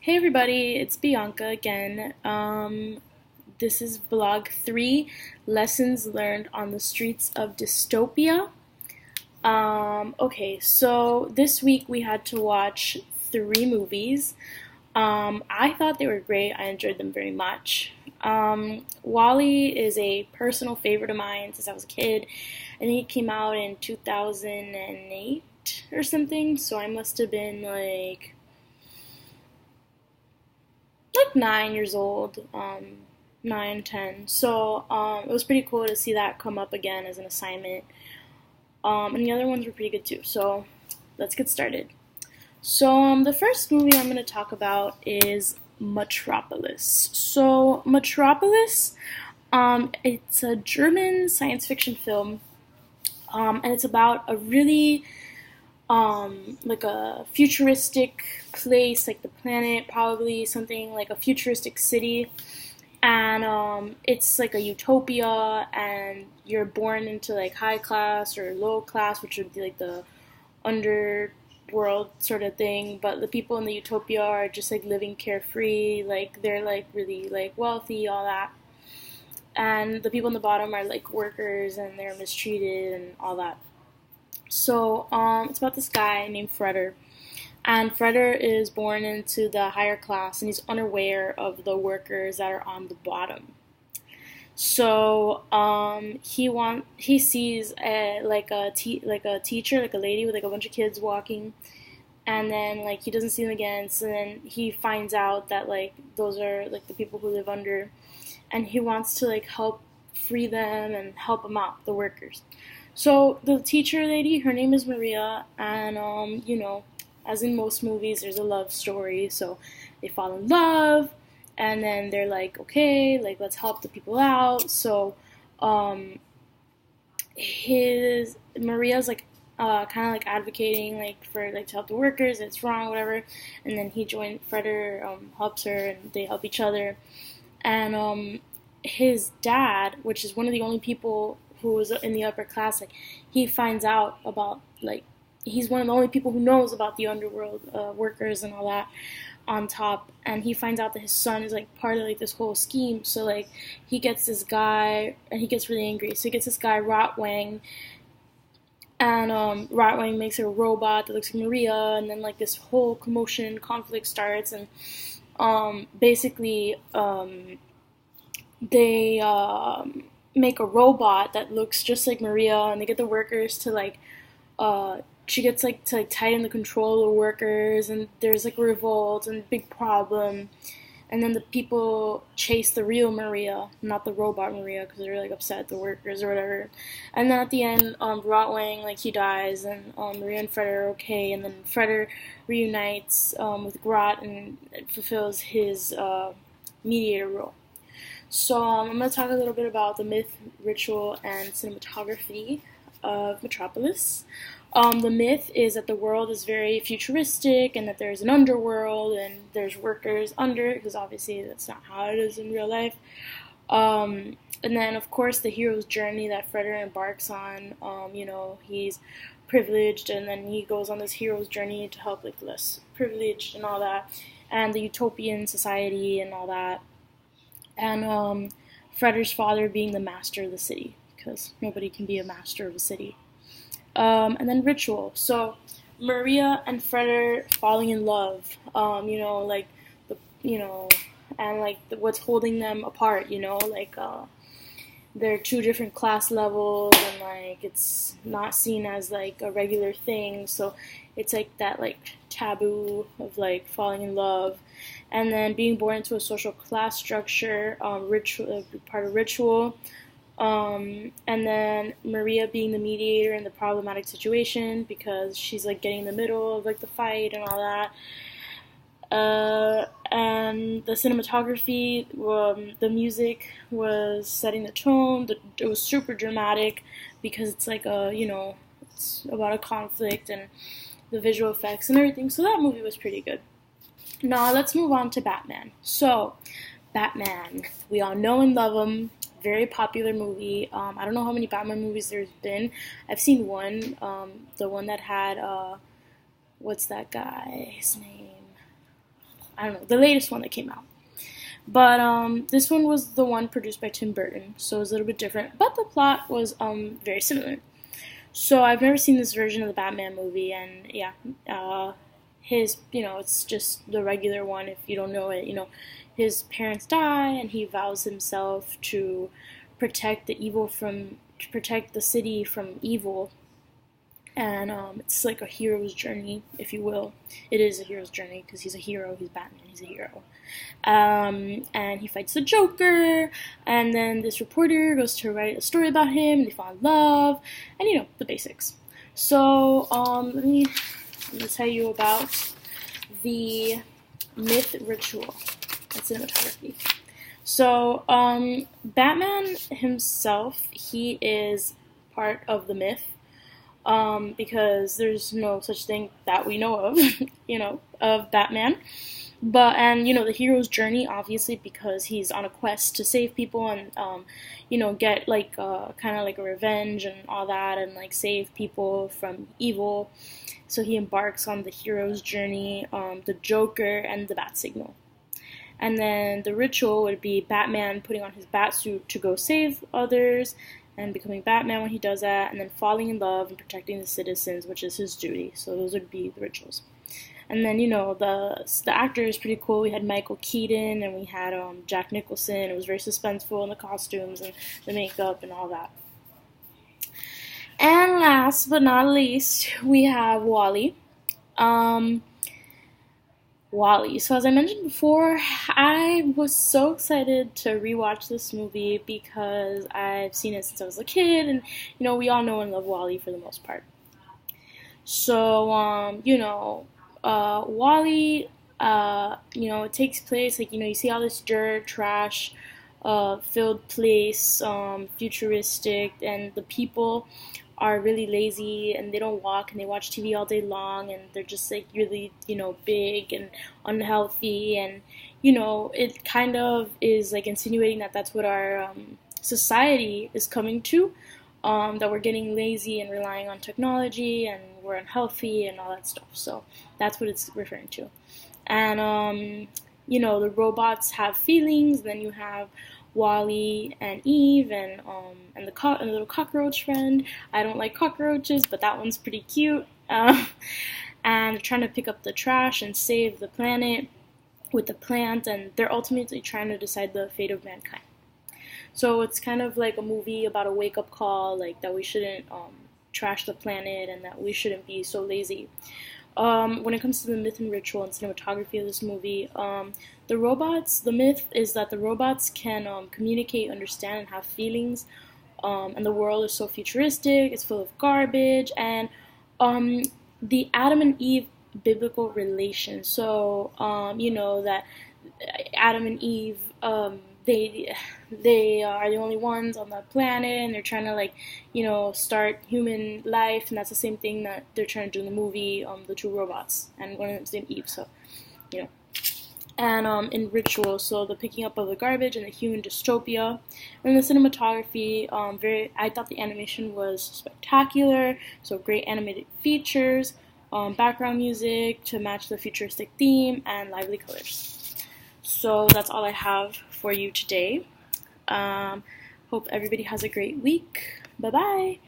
Hey everybody, it's Bianca again. This is vlog 3, Lessons Learned on the Streets of Dystopia. Okay, so this week we had to watch 3 movies. I thought they were great, I enjoyed them very much. Wally is a personal favorite of mine since I was a kid. I think it came out in 2008 or something, so I must have been like 9 years old, 9, 10. So it was pretty cool to see that come up again as an assignment. And the other ones were pretty good too. So let's get started. So the first movie I'm going to talk about is Metropolis. So Metropolis, it's a German science fiction film, and it's about a really like a futuristic place, like the planet, probably something like a futuristic city. And it's like a utopia, and you're born into like high class or low class, which would be like the underworld sort of thing. But the people in the utopia are just like living carefree, like they're like really like wealthy, all that. And the people in the bottom are like workers, and they're mistreated and all that. So it's about this guy named Freder, and Freder is born into the higher class, and he's unaware of the workers that are on the bottom. So he sees like a teacher, like a lady with like a bunch of kids walking, and then like he doesn't see them again. So then he finds out that like those are like the people who live under, and he wants to like help free them and help them out, the workers. So the teacher lady, her name is Maria, and as in most movies, there's a love story. So they fall in love, and then they're like, okay, like let's help the people out. So um, his Maria's like kind of like advocating like for like to help the workers. It's wrong, whatever. And then he joined Freder, helps her, and they help each other. And his dad, which is one of the only people who was in the upper class, like he finds out about like he's one of the only people who knows about the underworld workers and all that on top, and he finds out that his son is like part of like this whole scheme. So like he gets this guy, and he gets really angry. So he gets this guy Rotwang, and Rotwang makes a robot that looks like Maria, and then like this whole commotion conflict starts, and basically they make a robot that looks just like Maria, and they get the workers to like she gets like to like tighten the control of the workers, and there's like revolt and big problem. And then the people chase the real Maria, not the robot Maria, because they're like upset at the workers or whatever. And then at the end, Rotwang like he dies, and Maria and Freder are okay. And then Freder reunites with Grot and fulfills his mediator role. So I'm going to talk a little bit about the myth, ritual, and cinematography of Metropolis. The myth is that the world is very futuristic, and that there's an underworld and there's workers under it, because obviously that's not how it is in real life. And then, of course, the hero's journey that Freder embarks on. He's privileged, and then he goes on this hero's journey to help like less privileged and all that, and the utopian society and all that. And Freder's father being the master of the city, because nobody can be a master of a city. And then ritual. So Maria and Freder falling in love. Like the and like what's holding them apart. They're two different class levels, and like it's not seen as like a regular thing. So it's like that like taboo of like falling in love, and then being born into a social class structure. Ritual, part of ritual. And then Maria being the mediator in the problematic situation, because she's like getting in the middle of like the fight and all that. And the cinematography, the music was setting the tone. It was super dramatic, because it's like it's about a conflict, and the visual effects and everything. So that movie was pretty good. Now let's move on to Batman. So, Batman, we all know and love him. Very popular movie. I don't know how many Batman movies there's been. I've seen one. The one that had what's that guy's name? I don't know, the latest one that came out. But this one was the one produced by Tim Burton, so it was a little bit different. But the plot was very similar. So I've never seen this version of the Batman movie, and yeah, his, it's just the regular one. If you don't know it, his parents die, and he vows himself to protect the city from evil. And it's like a hero's journey, if you will. It is a hero's journey because he's a hero. He's Batman. He's a hero. And he fights the Joker. And then this reporter goes to write a story about him. And they fall in love. And the basics. So let me tell you about the myth ritual and cinematography. So Batman himself, he is part of the myth. Because there's no such thing that we know of, of Batman. And the hero's journey, obviously, because he's on a quest to save people and, get, kind of like a revenge and all that, and, save people from evil. So he embarks on the hero's journey, the Joker, and the Bat Signal. And then the ritual would be Batman putting on his bat suit to go save others, and becoming Batman when he does that, and then falling in love and protecting the citizens, which is his duty. So those would be the rituals. And then, the actor is pretty cool. We had Michael Keaton, and we had Jack Nicholson. It was very suspenseful in the costumes and the makeup and all that. And last but not least, we have WALL-E. WALL-E. So as I mentioned before, I was so excited to rewatch this movie because I've seen it since I was a kid, and we all know and love WALL-E for the most part. So WALL-E, it takes place you see all this dirt, trash, filled place, futuristic, and the people are really lazy and they don't walk and they watch TV all day long and they're just really, big and unhealthy, and it kind of is insinuating that that's what our society is coming to, that we're getting lazy and relying on technology and we're unhealthy and all that stuff. So that's what it's referring to. And the robots have feelings. Then you have WALL-E and Eve and the little cockroach friend. I don't like cockroaches, but that one's pretty cute. And they're trying to pick up the trash and save the planet with the plant, and they're ultimately trying to decide the fate of mankind. So it's kind of like a movie about a wake-up call, that we shouldn't trash the planet and that we shouldn't be so lazy. When it comes to the myth and ritual and cinematography of this movie, the myth is that the robots can communicate, understand, and have feelings, and the world is so futuristic, it's full of garbage, and the Adam and Eve biblical relation. So, that Adam and Eve, they are the only ones on the planet, and they're trying to start human life, and that's the same thing that they're trying to do in the movie, the two robots, and one of them's named Eve. So and in ritual, so the picking up of the garbage and the human dystopia, and the cinematography, I thought the animation was spectacular. So great animated features, background music to match the futuristic theme, and lively colors. So that's all I have for you today. Hope everybody has a great week. Bye-bye.